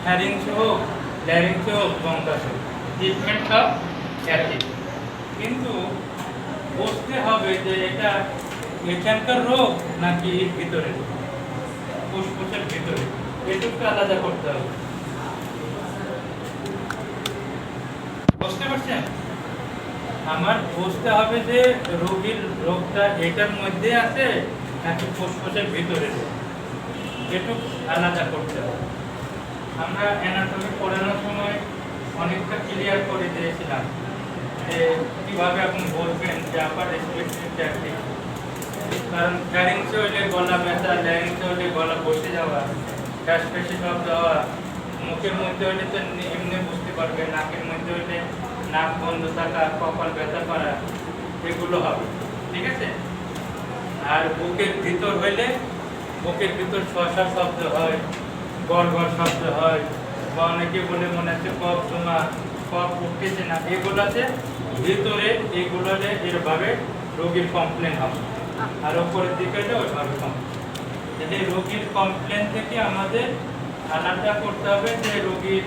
ফ্যারিংসে হোক, ল্যারিংসে হোক, ব্রঙ্কাসে হোক, ট্রিটমেন্ট সব একই। কিন্তু বুঝতে হবে যে এটা এখানকার রোগ নাকি ভিতরে, ফুসফুসের ভিতরে, এটুকু আলাদা করতে হবে। বুঝতে পারছেন? আমার বুঝতে হবে যে রোগীর রোগটা এটার মধ্যে আছে নাকি ফুসফুসের ভিতরে, এটুকু আলাদা করতে হবে। আমরা অ্যানাটমি পড়ানোর সময় অনেকটা ক্লিয়ার করে দিয়েছিলাম যে কীভাবে আপনি বলবেন যে আপার রেসপিরেটরি ট্র্যাক্টে, কারণ ফ্যারিংসে হইলে গলা ব্যথা, ল্যারিংসে হইলে গলা বসে যাওয়া, শ্বাসপেশি শব্দ হওয়া, মুখের মধ্যে হইলে তো এমনি বুঝতে পারবে, নাকের মধ্যে হইলে নাক বন্ধ থাকা, কপাল ব্যথা করা, এগুলো হবে। ঠিক আছে? আর বুকের ভিতর হইলে বুকের ভিতর শসা শব্দ হয়, গড় গড় শব্দ হয়, বা অনেকে বলে মনে হচ্ছে কফ জমা, কফ উঠতেছে না, এগুলোতে ভিতরে এইগুলোতে এরভাবে রোগীর কমপ্লেন হবে। আর ওপরের দিকে ওইভাবে কমপ্লেন। এই রোগীর কমপ্লেন থেকে আমাদের আলাদা করতে হবে যে রোগীর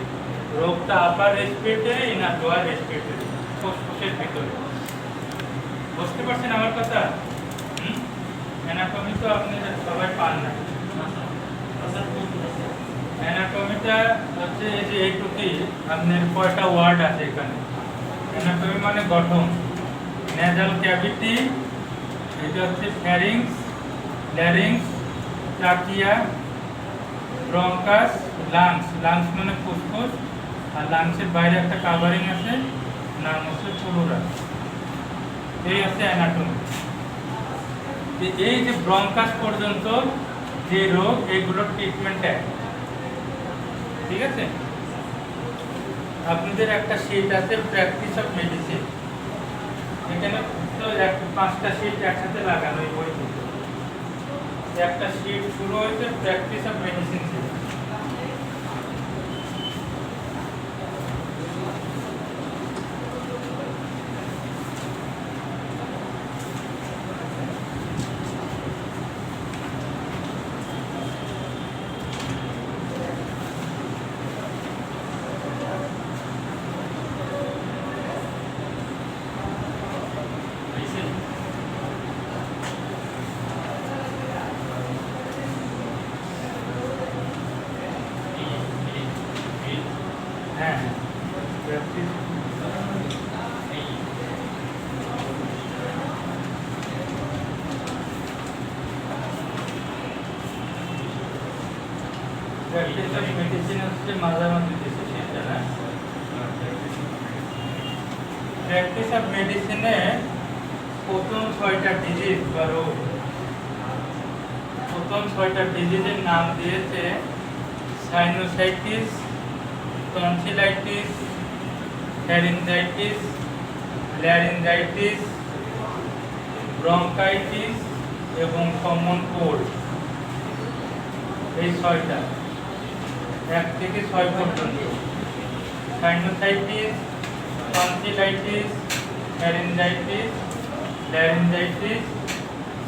রোগটা আপার রেসপিরেটরি না লোয়ার রেসপিরেটরি, ফুসফুসের ভিতরে। বুঝতে পারছেন আমার কথা? অ্যানাটমি তো আপনি সবাই পান না। অ্যানাটমিটা হচ্ছে এই যে এইটুকুই, আপনার কয়টা ওয়ার্ড আছে এখানে। অ্যানাটমি মানে গঠন। নেজাল ক্যাভিটি, এটা হচ্ছে ফ্যারিংস, larynx, trachea, bronchus, lungs. Lungs মানে ফুসফুস, আর লাংসের বাইরে একটা কাভারিং আছে, নাম হচ্ছে প্লুরা। এই আছে অ্যানাটমি। এই যে ব্রঙ্কাস পর্যন্ত যে রোগ, এইগুলোর ট্রিটমেন্ট এক। ঠিক আছে? আপনাদের একটা শীট আছে প্র্যাকটিস অফ মেডিসিন, এখানে তো 5টা শীট একসাথে লাগানো এই বই। একটা শীট শুরু হয়েছে প্র্যাকটিস অফ মেডিসিন। হ্যাঁ, প্র্যাকটিস অফ মেডিসিন হচ্ছে মাঝামাঝি দেশে, সেটা না। প্র্যাকটিস অফ মেডিসিনে প্রথম 6টা ডিজিজ বা রোগ, প্রথম 6টা ডিজিজের নাম দিয়েছে sinusitis, tonsillitis, pharyngitis, laryngitis, bronchitis এবং কমন কোল্ড। এই 6টা 1 থেকে 6 পর্যন্ত। Sinusitis, tonsillitis, pharyngitis, laryngitis,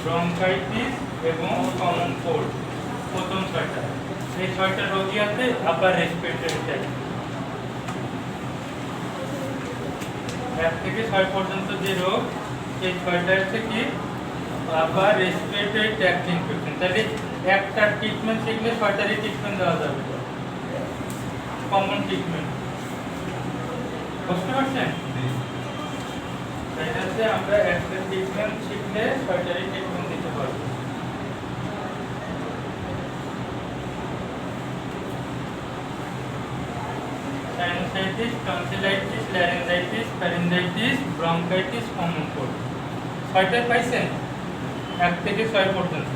bronchitis এবং কমন কোল্ড, প্রথম 6টা। এই 6টা রোগী আছে আপার রেসপিরেটরি ট্র্যাক্ট। 1 থেকে 6 পর্যন্ত যে রোগ, এই 6টা হচ্ছে কি আপার রেসপিরেটরি ট্র্যাক্ট ইনফেকশন। তাহলে একটা ট্রিটমেন্ট শিখলে 6টারই ট্রিটমেন্ট দেওয়া যাবে, কমন ট্রিটমেন্ট। বুঝতে পারছেন? এটা হচ্ছে আমরা একটা ট্রিটমেন্ট শিখলে 6টারই ট্রিটমেন্ট দিতে পারবো। Sinusitis, tonsillitis, laryngitis, pharyngitis, bronchitis, common cold. 6টা পাইছেন 1 থেকে 6 পর্যন্ত।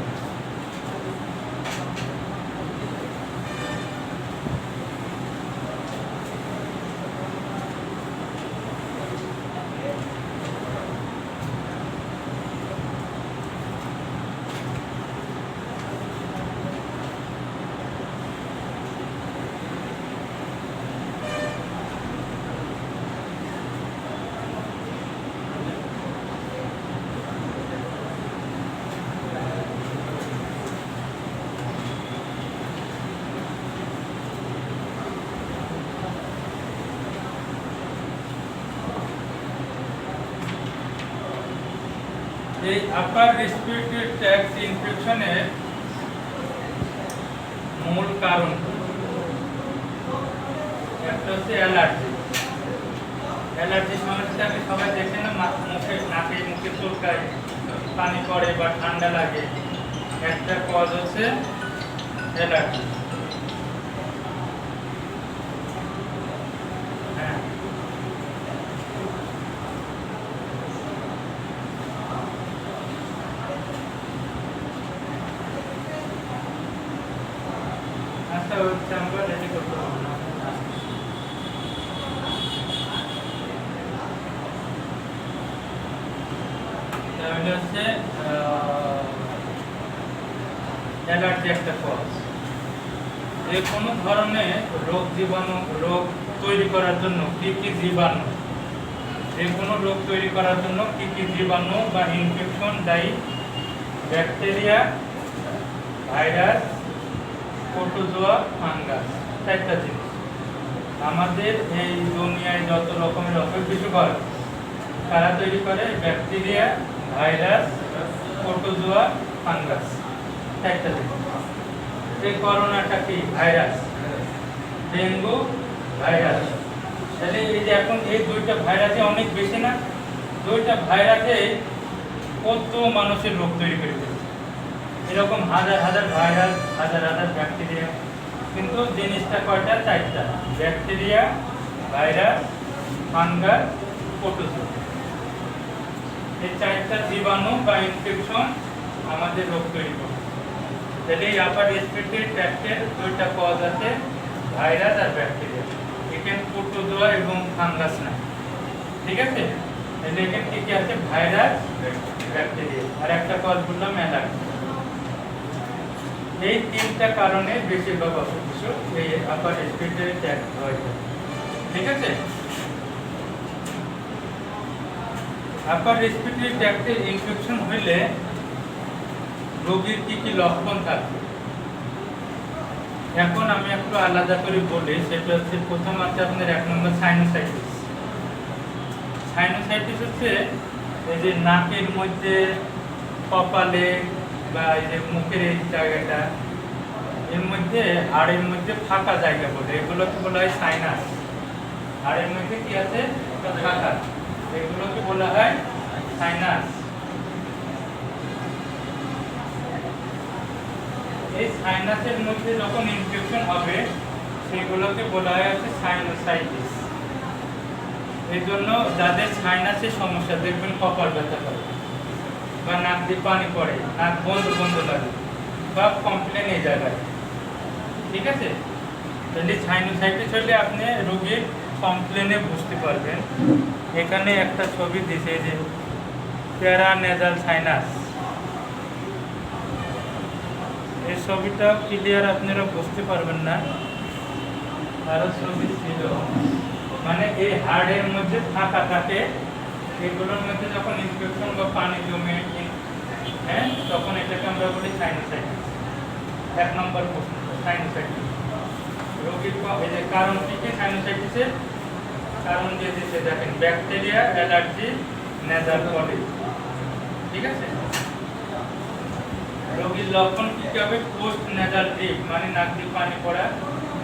এই আপার রেসপিরেটরি ট্র্যাক্ট ইনফেকশনের মূল কারণ একটা হচ্ছে অ্যালার্জি। অ্যালার্জি সমস্যা আমি সবাই দেখে না, মুখে নাকে মুখে চুলকায়, পানি পড়ে বা ঠান্ডা লাগে, একটা কজ হচ্ছে অ্যালার্জি। হ্যাঁ, আচ্ছা হচ্ছে আমরা রেডি করতে হবে না। তাহলে হচ্ছে অ্যালার্জি একটা কজ। যে কোনো ধরনের রোগ তৈরি করার জন্য কি কি জীবাণু, যে কোনো রোগ তৈরি করার জন্য কি কি জীবাণু বা ইনফেকশন দায়ী? ব্যাকটেরিয়া, ভাইরাস, প্রোটোজোয়া, ফাঙ্গাস, চারটা জিনিস। আমাদের এই দুনিয়ায় যত রকমের অসুখ বিসুখ হয় তারা তৈরি করে ব্যাকটেরিয়া, ভাইরাস, প্রোটোজোয়া, ফাঙ্গাস, চারটা জিনিস। এই করোনাটা কি ভাইরাস, ডেঙ্গু ভাইরাস। তাহলে এই যে এখন এই দুইটা ভাইরাসে অনেক বেশি না, দুইটা ভাইরাসে কত মানুষের রোগ তৈরি করে ফেলছে। এরকম হাজার হাজার ভাইরাস, হাজার হাজার ব্যাকটেরিয়া, কিন্তু জিনিসটা কয়টা? চারটা, ব্যাকটেরিয়া, ভাইরাস, ফাঙ্গাস, প্রোটোজোয়া। এই চারটা জীবাণু বা ইনফেকশন আমাদের রোগ তৈরি করে। তাহলে এই আপার রেসপিরেটরি ট্র্যাক্টের দুইটা কজ আছে, ভাইরাস আর ব্যাকটেরিয়া। এখানে প্রোটোজোয়া এবং ফাঙ্গাস না, ঠিক আছে? তাহলে এখানে কি কি আছে? ভাইরাস, ব্যাকটেরিয়া, আর একটা কজ বললাম অ্যালার্জি। এই তিনটা কারণে বেশিরভাগ অসুখ বিসুখ এই আপার রেসপিরেটরি ট্র্যাক্ট হয়, ঠিক আছে? আপার রেসপিরেটরি ট্র্যাক্টের ইনফেকশন হইলে রোগীর কি কি লক্ষণ থাকবে এখন আমি একটু আলাদা করে বলি। সেটা হচ্ছে প্রথম আছে আপনার 1 নম্বর সাইনোসাইটিস। সাইনোসাইটিস হচ্ছে এই যে নাকের মধ্যে, কপালে বা এই যে মুখের এই জায়গাটা, এর মধ্যে হাড়ের মধ্যে ফাঁকা জায়গা বলে, এগুলোকে বলা হয় সাইনাস। হাড়ের মধ্যে কি আছে? ফাঁকা, এগুলোকে বলা হয় সাইনাস। এই সাইনাসের মধ্যে যখন ইনফেকশন হবে সেগুলোকে বলা হয় হচ্ছে সাইনোসাইটিস। এই জন্য যাদের সাইনাসের সমস্যা দেখবেন কপাল ব্যথা করে বা নাক দিয়ে পানি পড়ে, নাক বন্ধ বন্ধ লাগে, সব কমপ্লেন এই জায়গায়, ঠিক আছে? তাহলে সাইনোসাইটিস হলে আপনি রোগীর কমপ্লেনে বুঝতে পারবেন। এখানে একটা ছবি দিছে যে প্যারানেজাল সাইনাস, এই ছবিটা ক্লিয়ার আপনারা বুঝতে পারবেন না, আরো ছবি ছিল। মানে এই হাড়ের মধ্যে ফাঁকা থাকে, এগুলোর মধ্যে যখন ইনফেকশন বা পানি জমে, হ্যাঁ, তখন এটাকে আমরা বলি সাইনোসাইটিস। 1 নম্বর প্রশ্ন, সাইনোসাইটিস রোগীর এই যে কারণ কি কি সাইনোসাইটিসের? কারণ দিয়ে দিচ্ছে দেখেন, ব্যাকটেরিয়া, অ্যালার্জি, নেজাল পলিপ, ঠিক আছে? রোগীর লক্ষণ কি কি হবে? পোস্ট নেজাল ড্রিপ, মানে নাক দিয়ে পানি পড়া,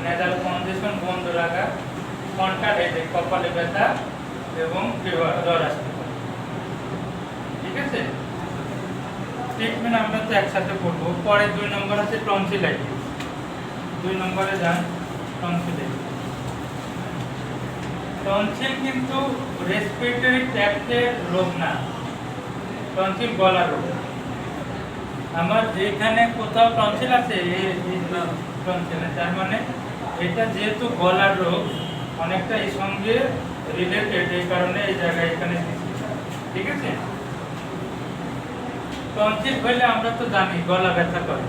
নেজাল কনজেশন বন্ধ রাখা, কন্টা হেডেক, কপালে ব্যথা এবং ফিভার, জ্বর আসতে পারে, ঠিক আছে? ট্রিটমেন্ট আমরা তো একসাথে করবো। পরে 2 নম্বর আছে টনসিলাইটিস। 2 নম্বরে যান, টনসিলাইটিস। টনসিল কিন্তু রেসপিরেটরি ট্র্যাক্টের রোগ না, টনসিল গলার রোগ। আমার যেখানে কোথাও টনসিল আছে এই টনসিল, তার মানে এটা যেহেতু গলার রোগ অনেকটা এই সঙ্গে রিলেটেড, এই কারণে এই জায়গায় এখানে, ঠিক আছে? টনসিল হইলে আমরা তো জানি গলা ব্যথা করে,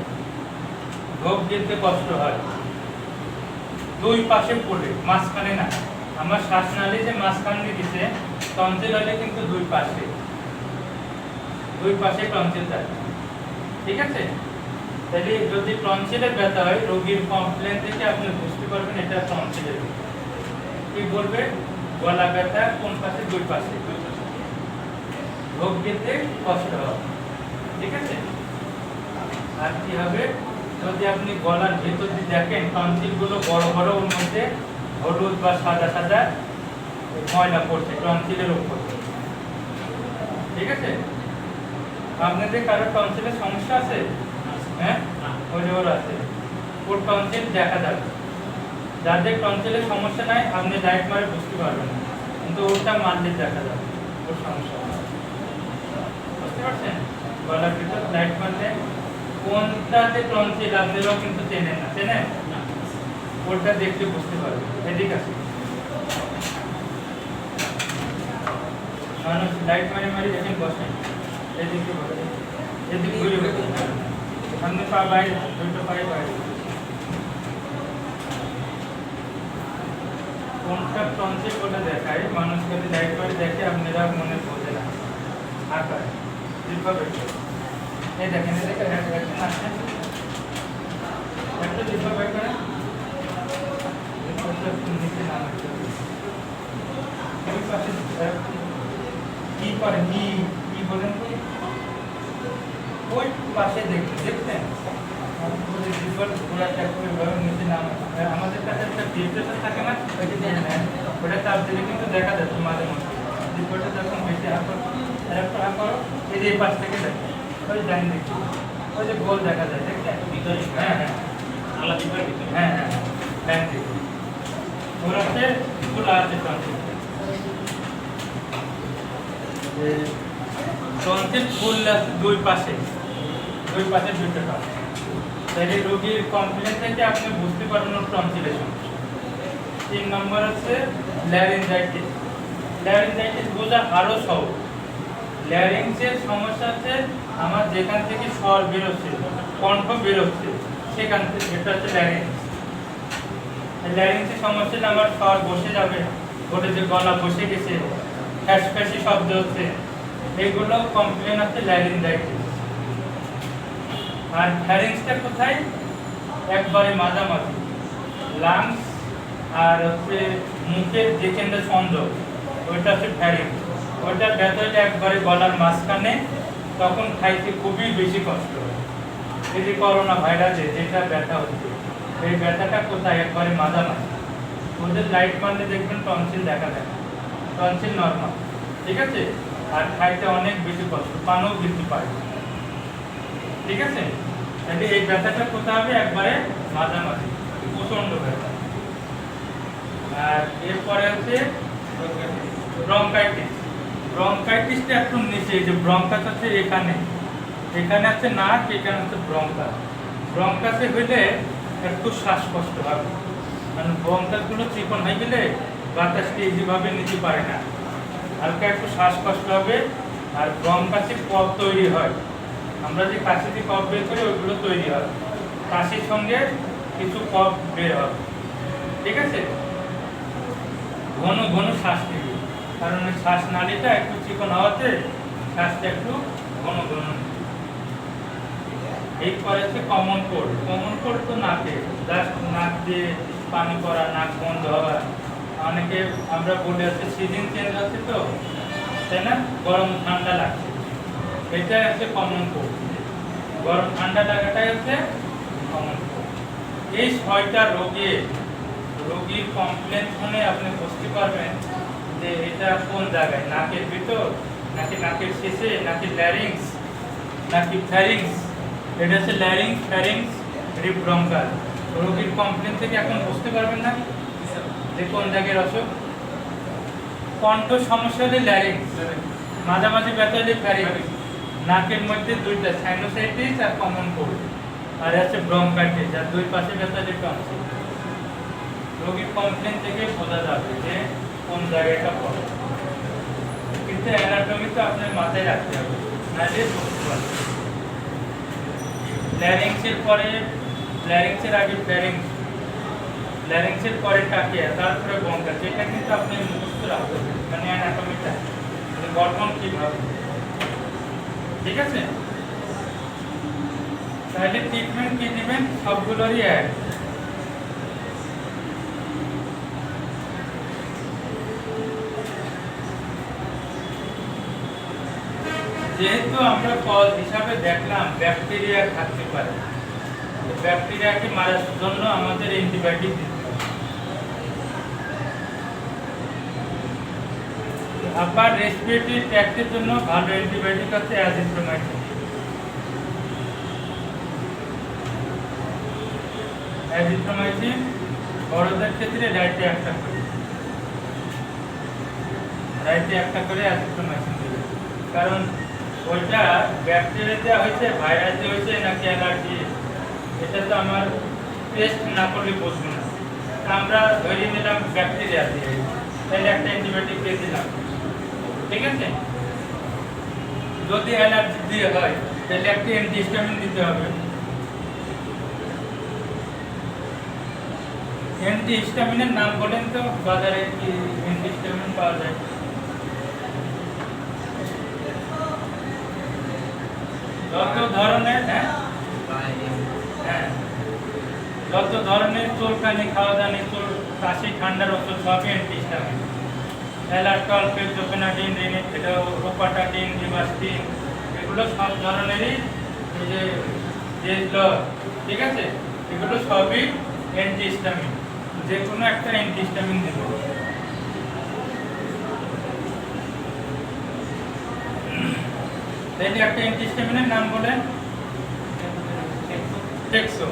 ঢোক গিলতে কষ্ট হয়, 2 পাশে পড়ে, মাঝখানে না। আমার শ্বাসনালী যে মাঝখানে দিছে, টনসিল হলে কিন্তু 2 পাশে টনসিল থাকে, ঠিক আছে? তাহলে যদি টনসিলের ব্যথা হয়, রোগীর কমপ্লেন থেকে আপনি বুঝতে পারবেন এটা টনসিলের। কি বলবে? গলা ব্যথা কোন পাশে? 2 পাশে। ঢোক গেতে কষ্ট হবে, ঠিক আছে? আর কি হবে, যদি আপনি গলার ভেতর দিয়ে দেখেন টনসিলগুলো বড় বড়, ওর মধ্যে হলুদ বা সাদা সাদা ময়লা পড়ছে টনসিলের উপর, ঠিক আছে? আপনাদের কারো টনসিলের সমস্যা আছে? হ্যাঁ, ওর আছে, ওর টনসিল দেখা যাবে। যাদের টনসিলের সমস্যা নাই আপনি লাইট মারে বুঝতে পারবেন না, কিন্তু ওটা মারলে দেখা যাবে ওর সমস্যা, বুঝতে পারছেন? গলার ভিতর লাইট মারলে কোনটাতে টনসিল আপনারাও কিন্তু চেনেন না, চেনেন? ওটা দেখলে বুঝতে পারবেন। এদিকে আছে মানুষ লাইট মারি মারি দেখেন বসেন, এদিকে বসে, এদিকে ঘুরে বসে, সামনে পা বাইরে, দুটো পায়ে বাইরে। কোনটা টনসিল বলে দেখায় মানুষ যদি লাইট মারি দেখে আপনারা মনে বোঝে না, আকার যেভাবে এই দেখেন, এদিকে দেখেন আসেন একটা যেভাবে করে নিচে নামাতে হবে। ওই পাশে কি করে কি বলেন তো, ওই পাশে দেখতেন আমাদের কাছে একটা ডিপ্রেশন থাকে না, ওটা চাপ দিলে কিন্তু দেখা যাচ্ছে মাঝে মধ্যে ডিপ্রেশন যখন বেশি করো, এই যে পাশ থেকে দেখেন ওই ডাইন দিকে ওই যে গোল দেখা যায়, দেখছেন ভিতরে? হ্যাঁ হ্যাঁ, আলাদা ভিতরে, হ্যাঁ হ্যাঁ ডাইন দিকে ওর আছে, খোলা আছে টনসিল। টনসিল ফুল দুই পাশে দুটো পাশে, তাহলে রোগীর কমপ্লেন থেকে আপনি বুঝতে পারবেন ওর টনসিলের সমস্যা। 3 নম্বর হচ্ছে ল্যারিঞ্জাইটিস। ল্যারিঞ্জাইটিস বোঝা আরো সহজ। ল্যারিংসের সমস্যা আছে আমার যেখান থেকে স্বর বেরোচ্ছে, কণ্ঠ বেরোচ্ছে, সেখান থেকে, এটা হচ্ছে ল্যারিংস। ল্যারিংসের সমস্যা হলে আমার স্বর বসে যাবে, ওটা যে গলা বসে গেছে, ফ্যাসফ্যাসি শব্দ হচ্ছে, এগুলো কমপ্লেন আছে ল্যারিঞ্জাইটিস। আর ফ্যারিংসটা কোথায়? একবারে মাঝামাঝি, লাংস আর হচ্ছে মুখের যেখানে সংযোগ, ওইটা হচ্ছে ফ্যারিংস। ওইটা ব্যথা হলে একবারে গলার মাঝখানে, তখন খাইতে খুবই বেশি কষ্ট হয়। এই যে করোনা ভাইরাসে যেটা ব্যথা হচ্ছে, এই ব্যথাটা কোথায়? একবারে মাঝামাঝি। ওদের লাইট মারলে দেখবেন টনসিল দেখা যায়, টনসিল নর্মাল, ঠিক আছে? আর খাইতে অনেক বেশি কষ্ট, পানও বৃদ্ধি পায়, ঠিক আছে? তাহলে এই ব্যথাটা কোথায় হবে? একবারে মাঝামাঝি, প্রচন্ড ব্যথা। আর এরপরে হচ্ছে ব্রঙ্কাইটিস। ব্রঙ্কাইটিসটা একটু নিচে, এই যে ব্রঙ্কাস আছে এখানে আছে নাক, এখানে হচ্ছে ব্রঙ্কাস। ব্রঙ্কাসে হইলে একটু শ্বাসকষ্ট হবে, মানে ব্রঙ্কাসগুলো চিকন হয়ে গেলে বাতাসকে ইজিভাবে নিতে পারে না, হালকা একটু শ্বাসকষ্ট হবে। আর ব্রঙ্কাসে কফ তৈরি হয়, আমরা যে কাশি দিয়ে কফ বের করি ওইগুলো তৈরি হয়, কাশির সঙ্গে কিছু কফ বের হবে, ঠিক আছে? ঘন ঘন শ্বাস নেবে, কারণ শ্বাস নালীটা একটু চিকন হওয়াতে শ্বাসটা একটু ঘন ঘন। এরপরে হচ্ছে কমন কোল্ড। কমন কোল্ড তো নাকে, জাস্ট নাক দিয়ে পানি পড়া, নাক বন্ধ হওয়া। অনেকে আমরা বলে আছে সিজন চেঞ্জ আছে তো, তাই না? গরম ঠান্ডা লাগছে, এটা হচ্ছে কমন কোল্ড। গরম ঠান্ডা লাগাটাই হচ্ছে কমন কোল্ড। এই 6টা রোগীর কমপ্লেন শুনে আপনি বুঝতে পারবেন যে এটা কোন জায়গায়, নাকের ভিতর নাকি নাকের শেষে, নাকি ল্যারিংস নাকি ফ্যারিংস। এটা হচ্ছে ল্যারিংস, ফ্যারিংস, ব্রঙ্কাস। রোগীর কমপ্লেন থেকে এখন বুঝতে পারবেন না যে কোন জায়গার অসুখ। কণ্ঠ সমস্যা হলে ল্যারিংস, মাঝামাঝি ব্যথা হলে ফ্যারিংস, নাকের মধ্যে দুইটা, সাইনোসাইটিস আর কমন কোল্ড, আর আছে ব্রঙ্কাইটিস, আর দুই পাশে ব্যথা হলে টনসিল। রোগীর কমপ্লেন থেকে বোঝা যাবে যে কোন জায়গাটা পড়ে, কিন্তু অ্যানাটমি তো আপনার মাথায় রাখতে হবে, নাহলে বুঝতে পারবেন। ল্যারিংসের পরে, ল্যারিংসের আগে ফ্যারিংস, ল্যারিংসের পরে ট্রাকিয়া, তারপরে ব্রঙ্কাস। এটা কিন্তু আপনি মুখস্থ রাখতে হবে, মানে অ্যানাটমিটা গঠন কিভাবে, ঠিক আছে? তাহলে ট্রিটমেন্ট কি দিবেন? সবগুলোরই এক। যেহেতু আমরা কজ হিসাবে দেখলাম ব্যাকটেরিয়া থাকতে পারে, ব্যাকটেরিয়াকে মারার জন্য আমাদের অ্যান্টিবায়োটিক দিতে হবে। আবার রেসপিরেটরি ট্র্যাক্টের জন্য ভালো অ্যান্টিবায়োটিক আছে অ্যাজিথ্রোমাইসিন। অ্যাজিথ্রোমাইসিন বড়দের ক্ষেত্রে রাইতে একটা করে অ্যাজিথ্রোমাইসিন দেবে, কারণ ওইটা ব্যাকটেরিয়া দেওয়া হয়েছে, ভাইরাস দেওয়া হয়েছে নাকি অ্যালার্জি, এটা তো আমার টেস্ট না করলে বুঝবো না। আমরা ধরে নিলাম ব্যাকটেরিয়া দিয়ে, তাহলে একটা অ্যান্টিবায়োটিক দিয়ে দিলাম, ঠিক আছে। যদি অ্যালার্জি দিয়ে হয় তাহলে একটা অ্যান্টিহিস্টামিন দিতে হবে। অ্যান্টিহিস্টামিনের নাম বলেন তো, বাজারে কি অ্যান্টিহিস্টামিন পাওয়া যায়? যত ধরনের যত ধরনের চুলকানি, খাওয়াদানি, চুল কাশি, ঠান্ডার ওষুধ সবই অ্যান্টিহিস্টামিন। অ্যালার্টল, পেপজোফেনাডিন, এটা রোপাটাডিন, রিভাস্টিন, এগুলো সব ধরনেরই এই যে ঠিক আছে, এগুলো সবই অ্যান্টিহিস্টামিন। যে কোনো একটা অ্যান্টিহিস্টামিন দেব। তাহলে একটা অ্যান্টিহিস্টামিনের নাম বলেন। টেক্সো।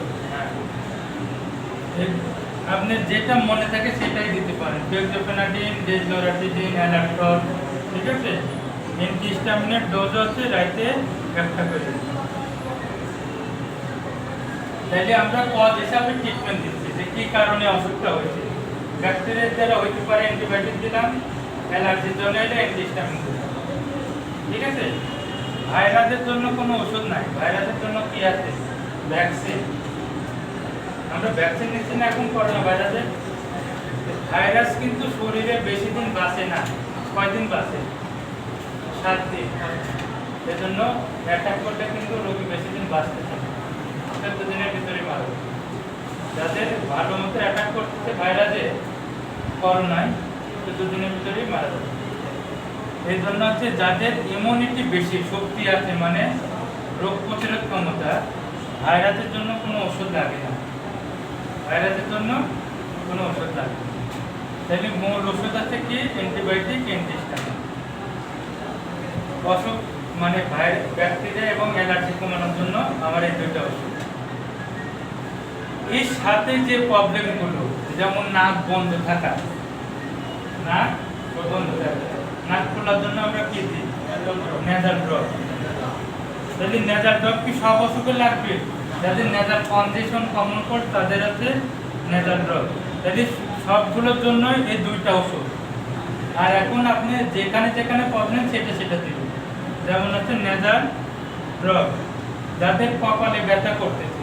আপনি যেটা মনে থাকে সেটাই দিতে পারেন, পেপজোফেনাডিন, ডেজলোরাটিডিন, অ্যালার্টল, ঠিক আছে। অ্যান্টিহিস্টামিনের ডোজ আছে রাইতে একটা করে। তাহলে আমরা কজ হিসাবে ট্রিটমেন্ট দিচ্ছি যে কি কারণে অসুখটা হয়েছে। ব্যাকটেরিয়ার দ্বারা হইতে পারে, অ্যান্টিবায়োটিক দিলাম। অ্যালার্জির জন্য এলে অ্যান্টিহিস্টামিন দিলাম, ঠিক আছে। ভাইরাসের জন্য কোনো ওষুধ নাই। ভাইরাসের জন্য কি আছে? ভ্যাকসিন। আমরা ভ্যাকসিন নিচ্ছি না এখন করোনা ভাইরাসের। ভাইরাস কিন্তু শরীরে বেশি দিন বাঁচে না। কয়দিন বাঁচে? 7 দিন। সেজন্য অ্যাটাক করলে কিন্তু রোগী বেশি দিন বাঁচতে চায়, 14 দিনের ভিতরে মারা যায়। যাদের ভালো মতো অ্যাটাক করতেছে ভাইরাসে, করোনায় 14 দিনের ভিতরেই মারা যায়। এই জন্য হচ্ছে যাদের ইমিউনিটি বেশি, শক্তি আছে, মানে রোগ প্রতিরোধ ক্ষমতা, ভাইরাসের জন্য কোনো ওষুধ লাগে না। ভাইরাসের জন্য কোনো ওষুধ লাগে না। তাহলে মূল ওষুধ আছে কি? Antibiotic, antihistamine. অসুখ মানে ব্যাকটেরিয়া এবং অ্যালার্জি কমানোর জন্য আমার এই দুইটা ওষুধ। এর সাথে যে প্রবলেমগুলো, যেমন নাক বন্ধ থাকা, নাক বন্ধ থাকা, নাক খোলার জন্য আমরা কি দিই? Nasal drop. তাহলে নেজাল ড্রপ কি সব অসুখে লাগবে? যাদের নেজাল কনজেশন কমন কোল্ড তাদের আছে নেজাল ড্রপ। তাহলে সবগুলোর জন্য এই দুইটা ওষুধ। আর এখন আপনি যেখানে যেখানে প্রবলেম সেটা দিবেন। যেমন হচ্ছে নেজাল ড্রপ যাদের কপালে ব্যথা করতেছে,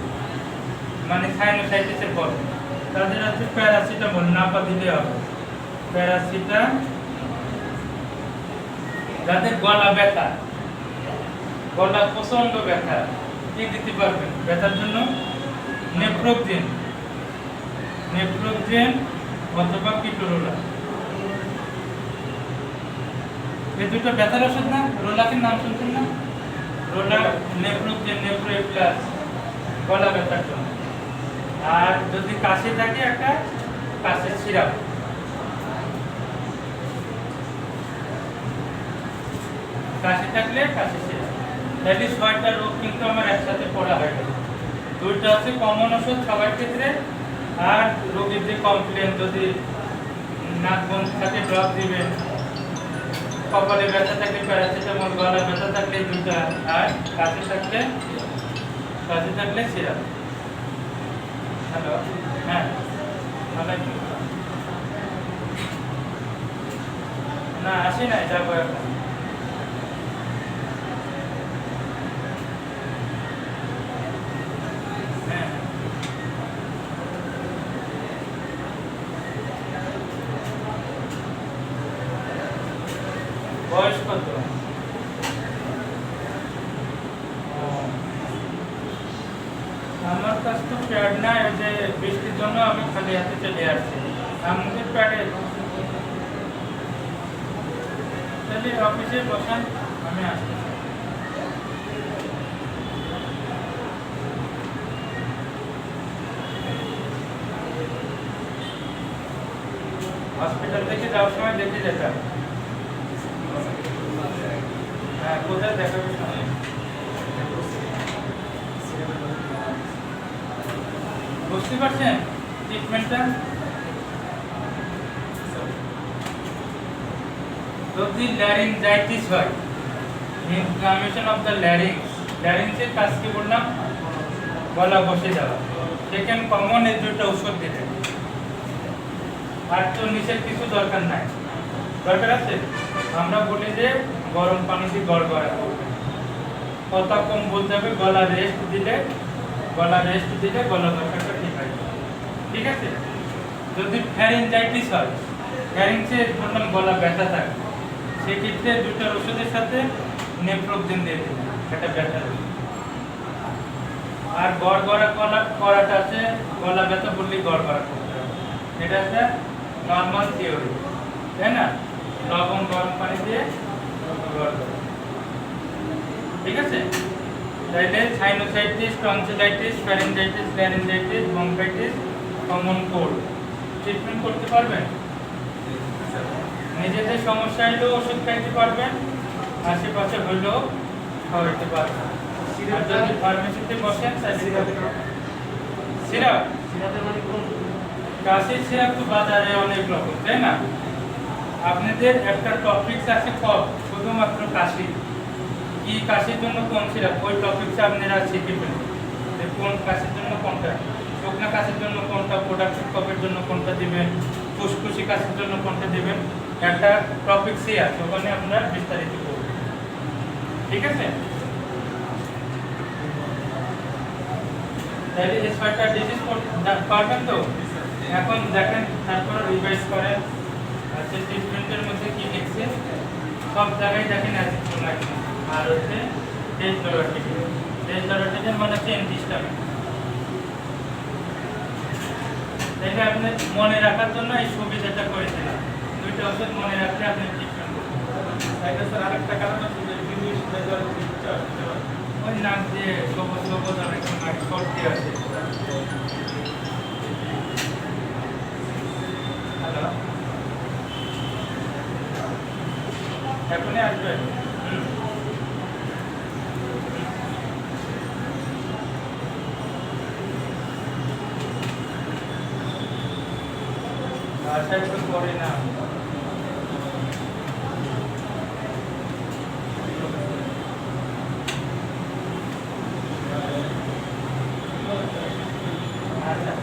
মানে সাইনোসাইটিসের প্রবলেম, তাদের আছে প্যারাসিটামল, নাপা দিলে হবে প্যারাসিটামল। যাদের গলা ব্যথা, গলা প্রচন্ড ব্যথা, কি দিতে পারবেন ব্যথার জন্য? নেপ্রোকজেন অথবা কিটোরোলা। এই দুটো ব্যথার ওষুধ না? রোলাকের নাম শুনছেন না? রোলা, নেপ্রোকজেন, নেপ্রোপ্লাস, গলা ব্যথার জন্য। আর যদি কাশি থাকে একটা কাশির সিরাপ। কাশি থাকলে কাশি সিরাপ। তাহলে 6টা রোগ কিন্তু আমার একসাথে পড়া হয়ে গেল। দুইটা হচ্ছে কমন ওষুধ সবার ক্ষেত্রে, আর রোগীর যে কমপ্লেন, যদি নাক বন্ধ থাকে ড্রপ দিবেন, কপালে ব্যথা থাকলে প্যারাসিটামল, গলা ব্যথা থাকলে দুইটা, আর কাশি থাকলে সিরাপ। হ্যালো, হ্যাঁ না আসি নাই, যাবো এখন। বয়স কত? আমার কাছে তো প্যাড নাই, ওই যে বৃষ্টির জন্য আমি খালি হাতে চলে আসছি। আমাদের প্যাডে তাহলে অফিসে বসান, আমি আসতেছি। হসপিটাল থেকে যাওয়ার সময় দেখে যেতাম। হ্যাঁ, কোথায় দেখাবে সময়? বুঝতে পারছেন ট্রিটমেন্টটা? যদি ল্যারিঞ্জাইটিস হয়, ইনফ্লামেশন অফ দ্য ল্যারিংসের কাজ কি বললাম? গলা বসে যাওয়া। সেকেন্ড কমন এই দুটো ওষুধ দিলেন, আর তো নিচের কিছু দরকার নাই। দরকার আছে আমরা বলি যে গরম পানি দিয়ে গড়গড়া করবেন, কথা কম বলতে হবে, গলা রেস্ট দিলে গলা ব্যথাটা ঠিক হয়। ঠিক আছে? যদি ফ্যারিঞ্জাইটিস হয়, ফ্যারিংসে ধরুন গলা ব্যথা থাকে, সেক্ষেত্রে দুটো ওষুধের সাথে নেপ্রোকজেন দিয়ে দেবেন, এটা ব্যথা ওষুধ। আর গড়গড়া করাটা আছে, গলা ব্যথা বললে গড়গড়া করতে হবে, এটা একটা নর্মাল থিওরি, তাই না? লবণ গরম পানি দিয়ে গড়গড়া, ঠিক আছে? তাইলে sinusitis, tonsillitis, pharyngitis, laryngitis, bronchitis, common cold treatment করতে পারবেন। নিজেদের সমস্যা হলেও ওষুধ খাইতে পারবেন, আশেপাশে হলেও খাওয়াইতে পারবেন। আর যদি ফার্মেসিতে বসেন সিরাপ, কাশির সিরাপ তো বাজারে অনেক রকম, তাই না? আপনাদের একটা টপিকস আছে কফ, শুধুমাত্র কাশি, কি কাশির জন্য কোন সিরাপ, ওই টপিকসে আপনারা শিখবেন যে কোন কাশির জন্য কোনটা, শুকনা কাশির জন্য কোনটা, প্রোডাক্টিভ কফের জন্য কোনটা দিবেন, ফুসফুসি কাশির জন্য কোনটা দিবেন, একটা টপিকসই আছে, ওখানে আপনারা বিস্তারিত করবেন। ঠিক আছে? তাহলে এই ছয়টা ডিজিজ পারবেন তো? এখন দেখেন, তারপর রিভাইজ করেন। আচ্ছা, ট্রিটমেন্টের মধ্যে কি লিখছে? সব জায়গায় দেখেন অ্যাজিথ্রোমাইসিন, আর হচ্ছে ডেসলোরাটিডিন মানে হচ্ছে অ্যান্টিহিস্টামিন। তাহলে আপনি মনে রাখার জন্য এই সুবিধাটা করে দিলাম, দুইটা ওষুধ মনে রাখলে আপনি ট্রিটমেন্ট করতে পারবেন। তাইলে স্যার আরেকটা কারণ আছে যে ওই নাক দিয়ে সবুজ সবুজ অনেক সময় সর্দি আছে। হ্যালো, এখনই আসবে? আশা একটু করি না। আচ্ছা,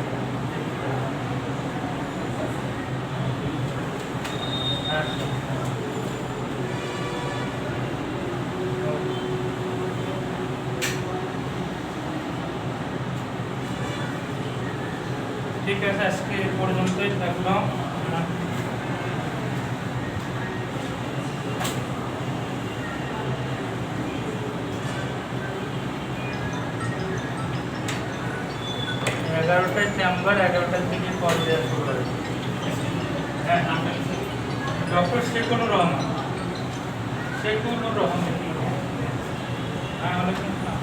ঠিক আছে, আজকে এই পর্যন্তই থাকলাম। এগারোটায় চেম্বার, 11টার থেকে কল দেওয়া শুরু হবে। হ্যাঁ, ডক্টর শেখুনুর রহমান। হ্যাঁ, ওয়ালাইকুম আসসালাম।